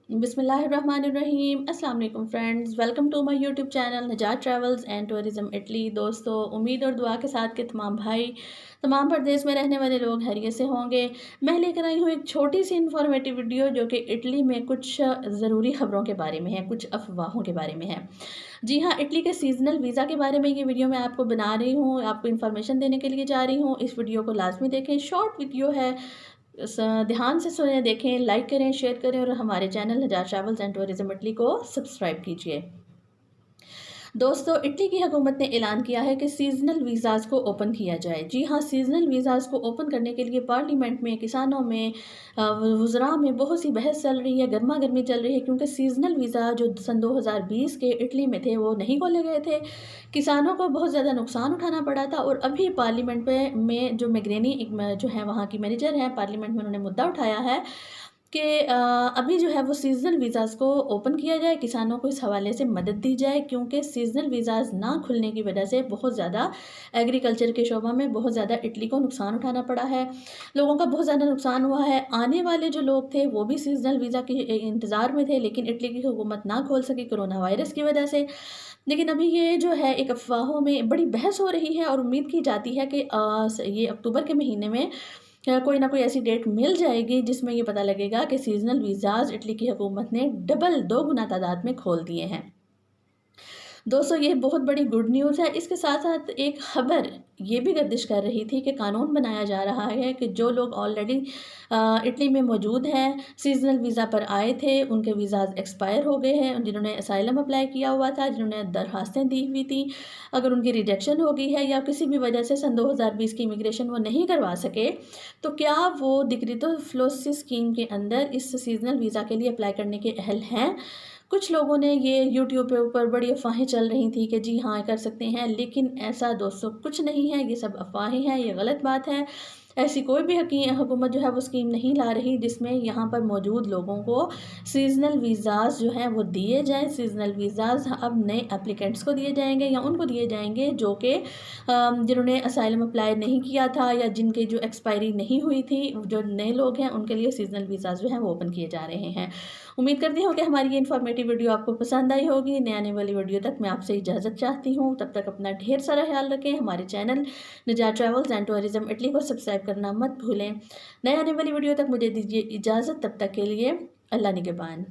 बिस्मिल्लाहिर्रहमानिर्रहीम। अस्सलाम वालेकुम friends, welcome to my YouTube channel Najat travels and tourism Italy. दोस्तों, उम्मीद और दुआ के साथ कि तमाम भाई तमाम प्रदेश में रहने वाले लोग खैरियत से होंगे। मैं लेकर आई हूँ एक छोटी सी इन्फॉर्मेटिव वीडियो जो कि इटली में कुछ ज़रूरी ख़बरों के बारे में है, कुछ अफवाहों के बारे में है। जी हाँ, इटली के सीज़नल वीज़ा के बारे में ये वीडियो मैं आपको बना रही हूँ, आपको इन्फॉर्मेशन देने के लिए जा रही हूँ। इस वीडियो को लाजमी देखें, शॉर्ट वीडियो है, ध्यान से सुने, देखें, लाइक करें, शेयर करें और हमारे channel Najat travels and tourism Italy को सब्सक्राइब कीजिए। दोस्तों, इटली की हुकूमत ने ऐलान किया है कि सीज़नल वीज़ाज़ को ओपन किया जाए। जी हाँ, सीज़नल वीज़ाज़ को ओपन करने के लिए पार्लियामेंट में, किसानों में, वज़रा में बहुत सी बहस चल रही है, गर्मा गर्मी चल रही है, क्योंकि सीज़नल वीज़ा जो सन 2020 के इटली में थे वो नहीं खोले गए थे। किसानों को बहुत ज़्यादा नुकसान उठाना पड़ा था और अभी पार्लियामेंट में जो मैग्रेनी जो है वहाँ की मैनेजर हैं, पार्लियामेंट में उन्होंने मुद्दा उठाया है कि अभी जो है वो सीज़नल वीज़ाज़ को ओपन किया जाए, किसानों को इस हवाले से मदद दी जाए, क्योंकि सीज़नल वीज़ाज़ ना खुलने की वजह से बहुत ज़्यादा एग्रीकल्चर के शोबा में बहुत ज़्यादा इटली को नुकसान उठाना पड़ा है। लोगों का बहुत ज़्यादा नुकसान हुआ है। आने वाले जो लोग थे वो भी सीज़नल वीज़ा के इंतज़ार में थे, लेकिन इटली की हुकूमत ना खोल सकी कोरोना वायरस की वजह से। लेकिन अभी ये जो है एक अफ़वाहों में बड़ी बहस हो रही है और उम्मीद की जाती है कि ये अक्टूबर के महीने में कोई ना कोई ऐसी डेट मिल जाएगी जिसमें ये पता लगेगा कि सीज़नल वीज़ाज़ इटली की हुकूमत ने डबल 2 गुना तादाद में खोल दिए हैं। दोस्तों, ये बहुत बड़ी गुड न्यूज़ है। इसके साथ-साथ एक ख़बर ये भी गर्दिश कर रही थी कि कानून बनाया जा रहा है कि जो लोग ऑलरेडी इटली में मौजूद हैं, सीज़नल वीज़ा पर आए थे, उनके वीज़ाज़ एक्सपायर हो गए हैं, जिन्होंने असाइलम अप्लाई किया हुआ था, जिन्होंने दरख़्वास्तें दी हुई थी, अगर उनकी रिजेक्शन हो गई है या किसी भी वजह से सन 2020 की इमिग्रेशन वो नहीं करवा सके, तो क्या वो डिक्रीतो फ्लोसी स्कीम के अंदर इस सीज़नल वीज़ा के लिए अप्लाई करने के अहल हैं? कुछ लोगों ने ये यूट्यूब के ऊपर बड़ी अफ़वाहें चल रही थी कि जी हाँ, कर सकते हैं, लेकिन ऐसा दोस्तों कुछ नहीं है, ये सब अफ़वाहें हैं, ये गलत बात है। ऐसी कोई भी हुकूमत जो है वो स्कीम नहीं ला रही जिसमें यहाँ पर मौजूद लोगों को सीज़नल वीज़ाज़ जो हैं वो दिए जाएँ। सीज़नल वीज़ाज़ अब नए एप्लीकेंट्स को दिए जाएँगे या उनको दिए जाएँगे जो कि जिन्होंने असाइलम अप्लाई नहीं किया था या जिनकी जो एक्सपायरी नहीं हुई थी, जो नए लोग हैं उनके लिए सीज़नल वीज़ाज़ जो हैं वो ओपन किए जा रहे हैं। उम्मीद करती हूँ कि हमारी ये इन्फॉर्मेटिव वीडियो आपको पसंद आई होगी। नई आने वाली वीडियो तक मैं आपसे इजाज़त चाहती हूँ। तब तक अपना ढेर सारा ख्याल रखें। हमारे channel Najat travels and tourism Italy को सब्सक्राइब करना मत भूलें। नई आने वाली वीडियो तक मुझे दीजिए इजाज़त। तब तक के लिए अल्लाह निगहबान।